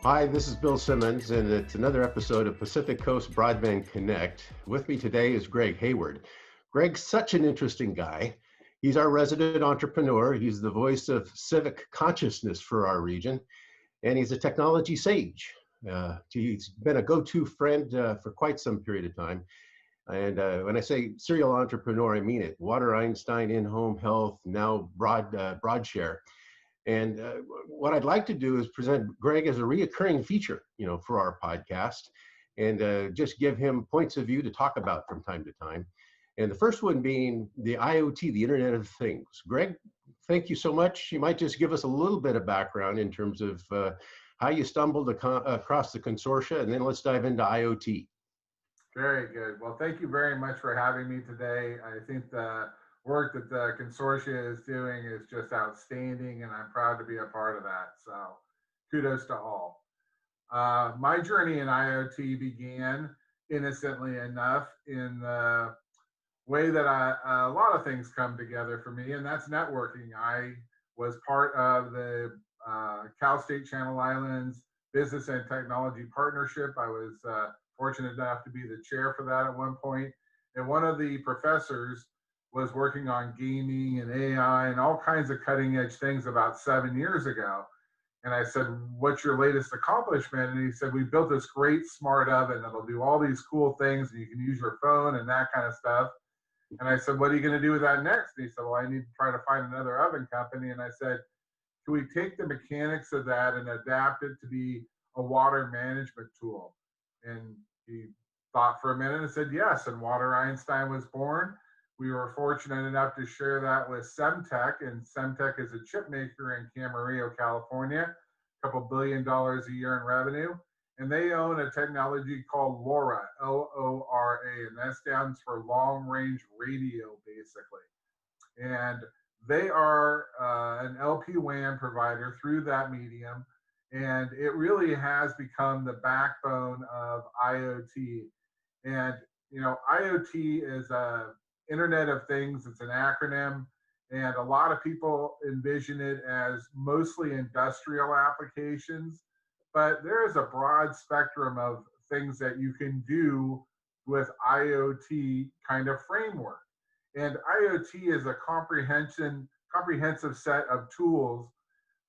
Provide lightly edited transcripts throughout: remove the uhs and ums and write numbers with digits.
Hi, this is Bill Simmons, and it's another episode of Pacific Coast Broadband Connect. With me today is Greg Hayward. Greg's such an interesting guy. He's our resident entrepreneur. He's the voice of civic consciousness for our region, and he's a technology sage. He's been a go-to friend for quite some period of time. And when I say serial entrepreneur, I mean it. Water Einstein, in-home health, now BroadShare. And what I'd like to do is present Greg as a reoccurring feature, for our podcast, and just give him points of view to talk about from time to time. And the first one being the IoT, the Internet of Things. Greg, thank you so much. You might just give us a little bit of background in terms of how you stumbled across the consortia, and then let's dive into IoT. Very good. Well, thank you very much for having me today. I think the work that the consortia is doing is just outstanding, and I'm proud to be a part of that. So kudos to all. My journey in IoT began innocently enough in the way that a lot of things come together for me, and that's networking. I was part of the Cal State Channel Islands Business and Technology Partnership. I was fortunate enough to be the chair for that at one point. And one of the professors was working on gaming and AI and all kinds of cutting edge things about 7 years ago. And I said, "What's your latest accomplishment?" And he said, "We built this great smart oven that'll do all these cool things, and you can use your phone and that kind of stuff." And I said, "What are you going to do with that next?" And he said, "Well, I need to try to find another oven company." And I said, "Can we take the mechanics of that and adapt it to be a water management tool?" And he thought for a minute and said yes. And Water Einstein was born. We were fortunate enough to share that with Semtech, and Semtech is a chip maker in Camarillo, California, a couple $1 billion a year in revenue. And they own a technology called LoRa, LoRa, and that stands for long range radio, basically. And they are an LP-WAN provider through that medium, and it really has become the backbone of IoT. And IoT is a Internet of Things. It's an acronym, and a lot of people envision it as mostly industrial applications, but there is a broad spectrum of things that you can do with IoT kind of framework. And IoT is a comprehensive set of tools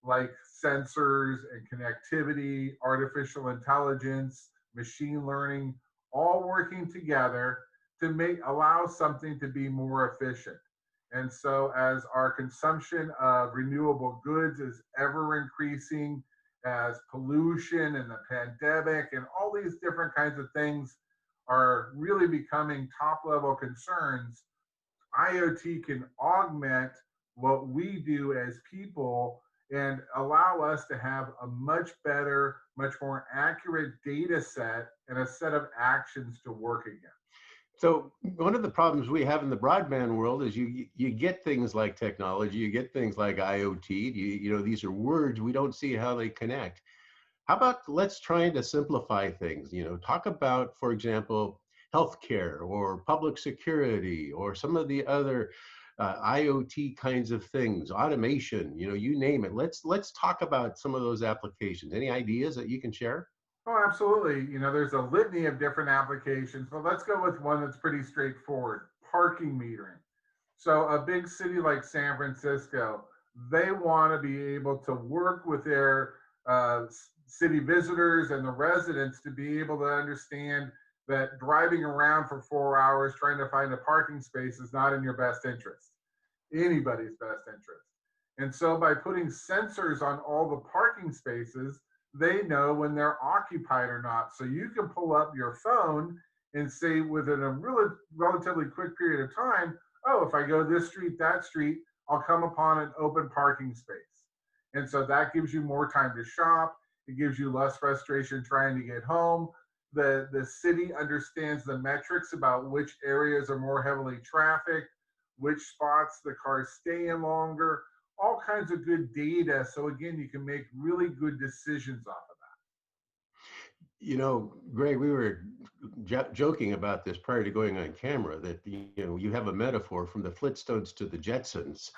like sensors and connectivity, artificial intelligence, machine learning, all working together to allow something to be more efficient. And so as our consumption of renewable goods is ever increasing, as pollution and the pandemic and all these different kinds of things are really becoming top level concerns, IoT can augment what we do as people and allow us to have a much better, much more accurate data set and a set of actions to work against. So one of the problems we have in the broadband world is you get things like technology, you get things like IoT. These are words, we don't see how they connect. How about let's try to simplify things? Talk about, for example, healthcare or public security or some of the other IoT kinds of things, automation. You name it. Let's talk about some of those applications. Any ideas that you can share? Oh, absolutely. There's a litany of different applications, but let's go with one that's pretty straightforward: parking metering. So, a big city like San Francisco, they want to be able to work with their city visitors and the residents to be able to understand that driving around for 4 hours trying to find a parking space is not in your best interest, anybody's best interest. And so, by putting sensors on all the parking spaces, they know when they're occupied or not. So you can pull up your phone and say within a relatively quick period of time, oh, if I go this street, that street, I'll come upon an open parking space. And so that gives you more time to shop. It gives you less frustration trying to get home. The city understands the metrics about which areas are more heavily trafficked, which spots the cars stay in longer, all kinds of good data. So again, you can make really good decisions off of Greg, we were joking about this prior to going on camera that you have a metaphor from the Flintstones to the Jetsons.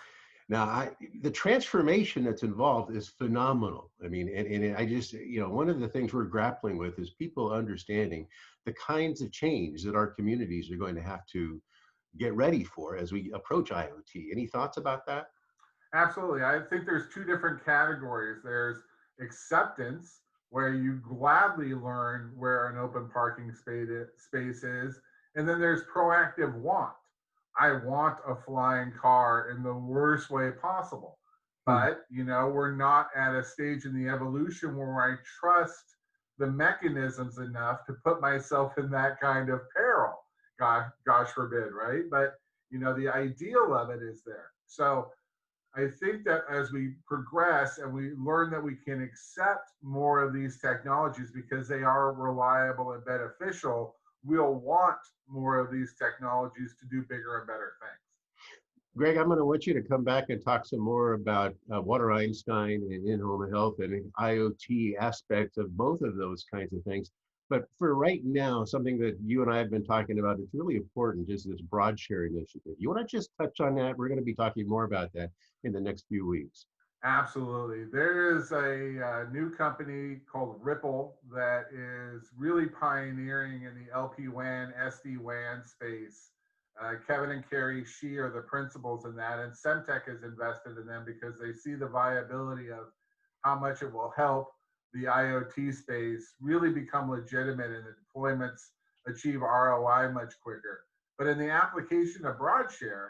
Now, the transformation that's involved is phenomenal. I mean, and I just, one of the things we're grappling with is people understanding the kinds of change that our communities are going to have to get ready for as we approach IoT. Any thoughts about that? Absolutely. I think there's two different categories. There's acceptance, where you gladly learn where an open parking space is. And then there's proactive want. I want a flying car in the worst way possible. Hmm. But, we're not at a stage in the evolution where I trust the mechanisms enough to put myself in that kind of peril. Gosh forbid, right? But, the ideal of it is there. So I think that as we progress and we learn that we can accept more of these technologies because they are reliable and beneficial, we'll want more of these technologies to do bigger and better things. Greg, I'm going to want you to come back and talk some more about Water Einstein and in-home health and IoT aspects of both of those kinds of things. But for right now, something that you and I have been talking about, it's really important, is this BroadShare initiative. You want to just touch on that? We're going to be talking more about that in the next few weeks. Absolutely. There is a new company called Ripple that is really pioneering in the LP-WAN, SD-WAN space. Kevin and Carrie Shee are the principals in that, and Semtech has invested in them because they see the viability of how much it will help the IoT space really become legitimate and the deployments achieve ROI much quicker. But in the application of BroadShare,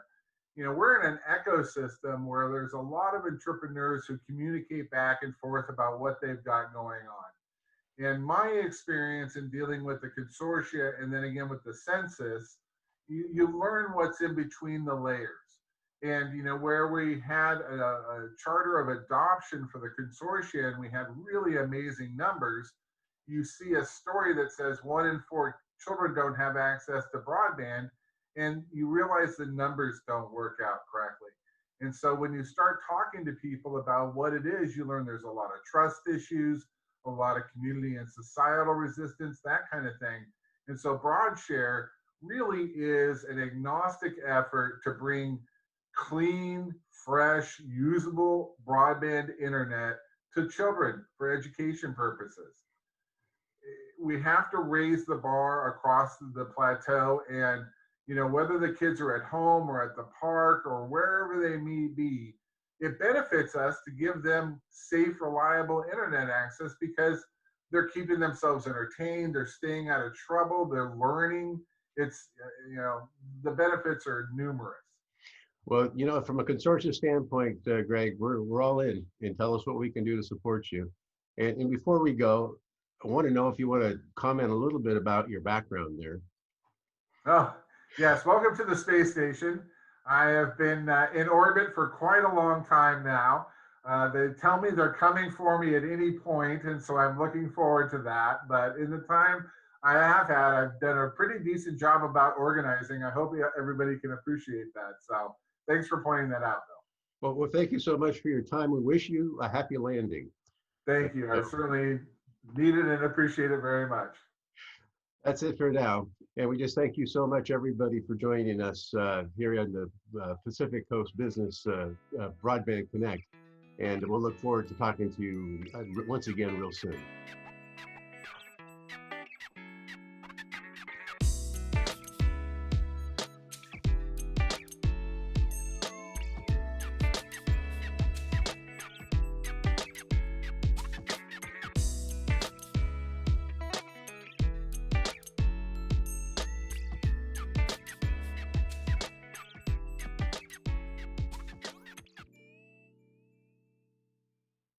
we're in an ecosystem where there's a lot of entrepreneurs who communicate back and forth about what they've got going on. In my experience in dealing with the consortia and then again with the census, you learn what's in between the layers. And where we had a charter of adoption for the consortia and we had really amazing numbers, you see a story that says 1 in 4 children don't have access to broadband, and you realize the numbers don't work out correctly. And so when you start talking to people about what it is, you learn there's a lot of trust issues, a lot of community and societal resistance, that kind of thing. And so BroadShare really is an agnostic effort to bring clean, fresh, usable broadband internet to children for education purposes. We have to raise the bar across the plateau, and whether the kids are at home or at the park or wherever they may be, it benefits us to give them safe, reliable internet access because they're keeping themselves entertained, they're staying out of trouble, they're learning. It's, the benefits are numerous. Well, from a consortium standpoint, Greg, we're all in, and tell us what we can do to support you. And before we go, I want to know if you want to comment a little bit about your background there. Oh, yes. Welcome to the space station. I have been in orbit for quite a long time now. They tell me they're coming for me at any point, and so I'm looking forward to that. But in the time I have had, I've done a pretty decent job about organizing. I hope everybody can appreciate that. So thanks for pointing that out, Bill. Well, thank you so much for your time. We wish you a happy landing. Thank you. I certainly need it and appreciate it very much. That's it for now. And we just thank you so much, everybody, for joining us here on the Pacific Coast Business Broadband Connect. And we'll look forward to talking to you once again real soon.